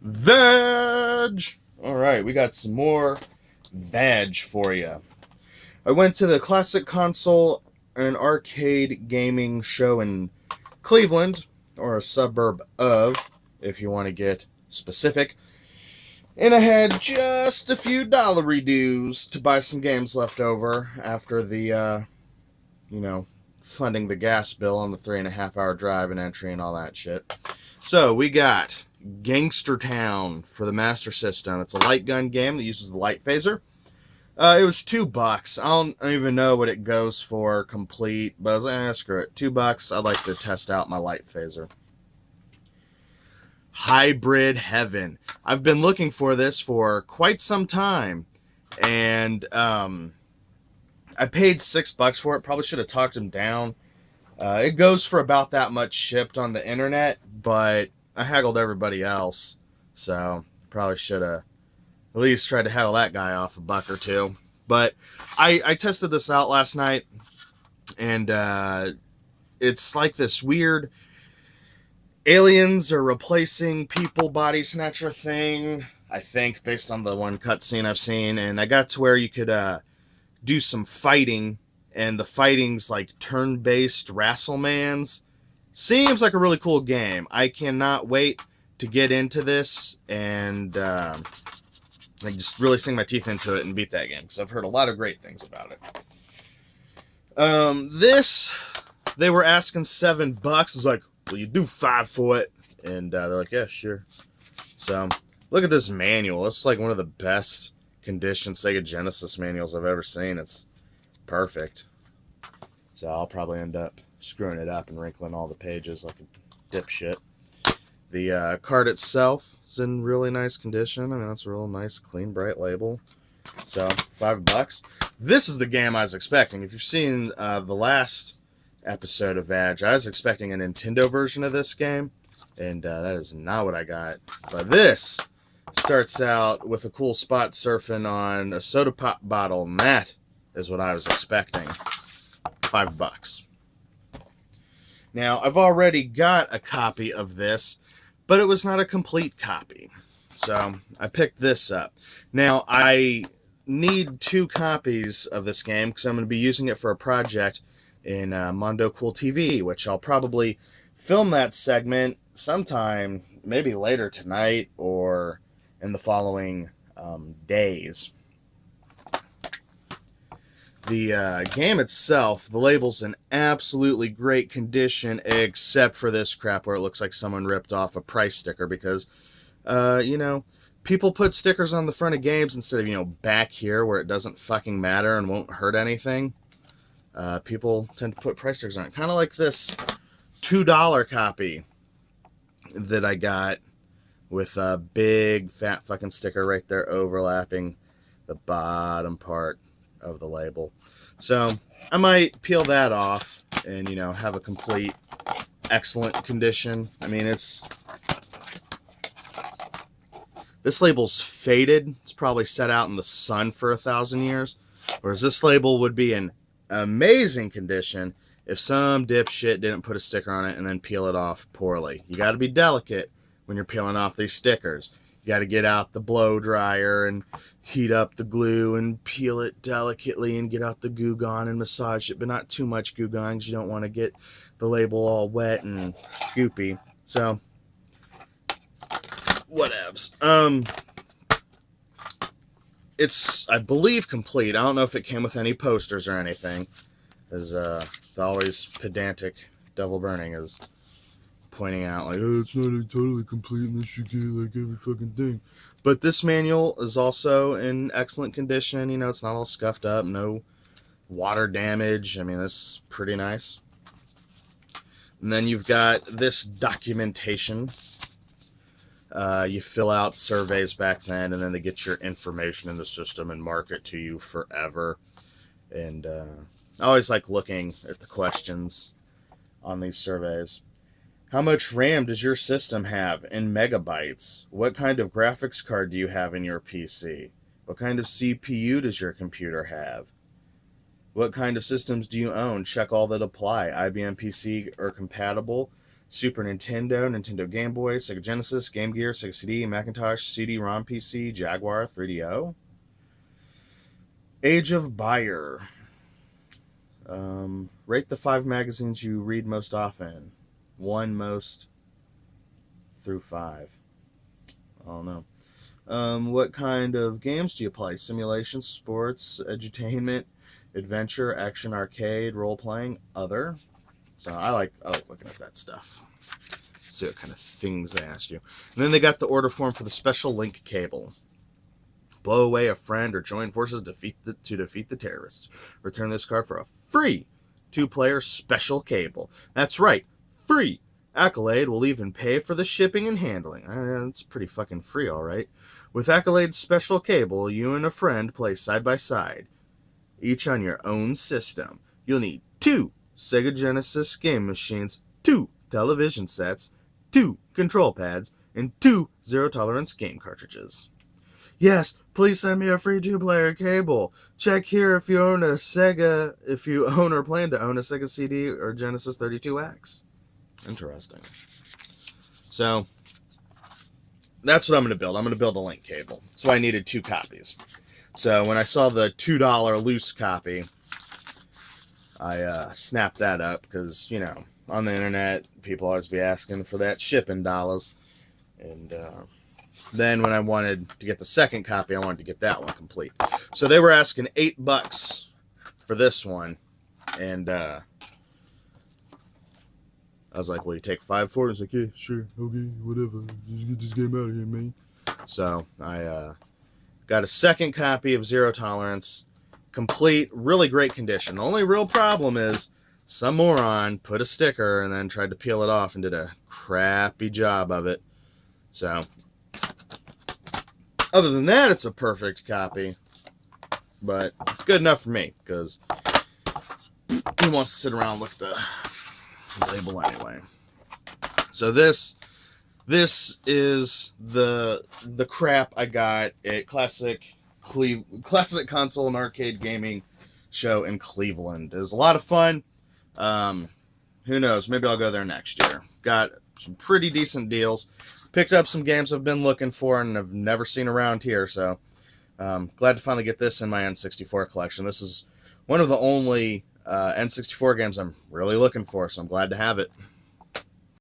Veg! Alright, we got some more veg for you. I went to the Classic Console and Arcade Gaming Show in Cleveland, or a suburb of, if you want to get specific. And I had just a few dollary dues to buy some games left over after the, funding the gas bill on the 3.5 hour drive and entry and all that shit. So we got Gangster Town for the Master System. It's a light gun game that uses the light phaser. It was $2. I don't even know what it goes for complete, but I was like, screw it. $2. I'd like to test out my light phaser. Hybrid Heaven. I've been looking for this for quite some time, and I paid $6 for it. Probably should have talked him down. It goes for about that much shipped on the internet, but I haggled everybody else, so probably should have at least tried to haggle that guy off $1 or $2. But I tested this out last night, and it's like this weird aliens are replacing people body snatcher thing, I think, based on the one cutscene I've seen. And I got to where you could do some fighting, and the fighting's like turn-based Wrestlemans. Seems like a really cool game. I cannot wait to get into this and I just really sink my teeth into it and beat that game, because I've heard a lot of great things about it. This, they were asking $7. I was like, well, you do $5 for it. And they're like, yeah, sure. So, look at this manual. It's like one of the best condition Sega Genesis manuals I've ever seen. It's perfect. So I'll probably end up screwing it up and wrinkling all the pages like a dipshit. The card itself is in really nice condition. I mean, that's a real nice, clean, bright label. So, $5. This is the game I was expecting. If you've seen the last episode of Vag, I was expecting a Nintendo version of this game, and that is not what I got. But this starts out with a cool spot surfing on a soda pop bottle, and that is what I was expecting. $5. Now, I've already got a copy of this, but it was not a complete copy. So, I picked this up. Now, I need 2 copies of this game because I'm going to be using it for a project in Mondo Cool TV, which I'll probably film that segment sometime, maybe later tonight or in the following days. The game itself, the label's in absolutely great condition, except for this crap where it looks like someone ripped off a price sticker because, people put stickers on the front of games instead of, back here where it doesn't fucking matter and won't hurt anything. People tend to put price stickers on it. Kind of like this $2 copy that I got with a big fat fucking sticker right there overlapping the bottom part of the label. So I might peel that off and, have a complete excellent condition. I mean, this label's faded. It's probably set out in the sun for 1,000 years. Whereas this label would be in amazing condition if some dipshit didn't put a sticker on it and then peel it off poorly. You got to be delicate when you're peeling off these stickers. You got to get out the blow dryer and heat up the glue and peel it delicately and get out the Goo Gone and massage it, but not too much Goo Gone because you don't want to get the label all wet and goopy. So, whatevs. It's, I believe, complete. I don't know if it came with any posters or anything, as the always pedantic Devil Burning is pointing out, like, oh, it's not totally complete unless you get, like, every fucking thing. But this manual is also in excellent condition. It's not all scuffed up, no water damage. I mean, it's pretty nice. And then you've got this documentation. You fill out surveys back then, and then they get your information in the system and mark it to you forever. And I always like looking at the questions on these surveys. How much RAM does your system have in megabytes? What kind of graphics card do you have in your PC? What kind of CPU does your computer have? What kind of systems do you own? Check all that apply. IBM PC are compatible. Super Nintendo, Nintendo Game Boy, Sega Genesis, Game Gear, Sega CD, Macintosh, CD-ROM PC, Jaguar, 3DO. Age of Buyer. Rate the 5 magazines you read most often. 1 most through 5. I don't know. What kind of games do you play? Simulation, sports, edutainment, adventure, action, arcade, role-playing, other. So I like looking at that stuff. See what kind of things they ask you. And then they got the order form for the special link cable. Blow away a friend or join forces to defeat the terrorists. Return this card for a free 2-player special cable. That's right, free. Accolade will even pay for the shipping and handling. That's pretty fucking free, all right. With Accolade's special cable, you and a friend play side by side, each on your own system. You'll need 2 Sega Genesis game machines, 2 television sets, 2 control pads, and 2 zero-tolerance game cartridges. Yes, please send me a free 2-player cable. Check here if you own or plan to own a Sega CD or Genesis 32X. Interesting. So, that's what I'm going to build. I'm going to build a link cable. So I needed 2 copies. So when I saw the $2 loose copy, I snapped that up because, you know, on the internet, people always be asking for that shipping dollars. And then when I wanted to get the second copy, I wanted to get that one complete. So they were asking $8 for this one. And I was like, well, you take 5 for it? It's like, yeah, sure, okay, whatever. Just get this game out of here, man. So I got a second copy of Zero Tolerance, complete, really great condition. The only real problem is some moron put a sticker and then tried to peel it off and did a crappy job of it. So, other than that, it's a perfect copy. But it's good enough for me, because who wants to sit around and look at the label anyway? So this is the crap I got at Classic Console and Arcade Gaming Show in Cleveland. It was a lot of fun. Who knows? Maybe I'll go there next year. Got some pretty decent deals. Picked up some games I've been looking for and have never seen around here. So glad to finally get this in my N64 collection. This is one of the only N64 games I'm really looking for, so I'm glad to have it.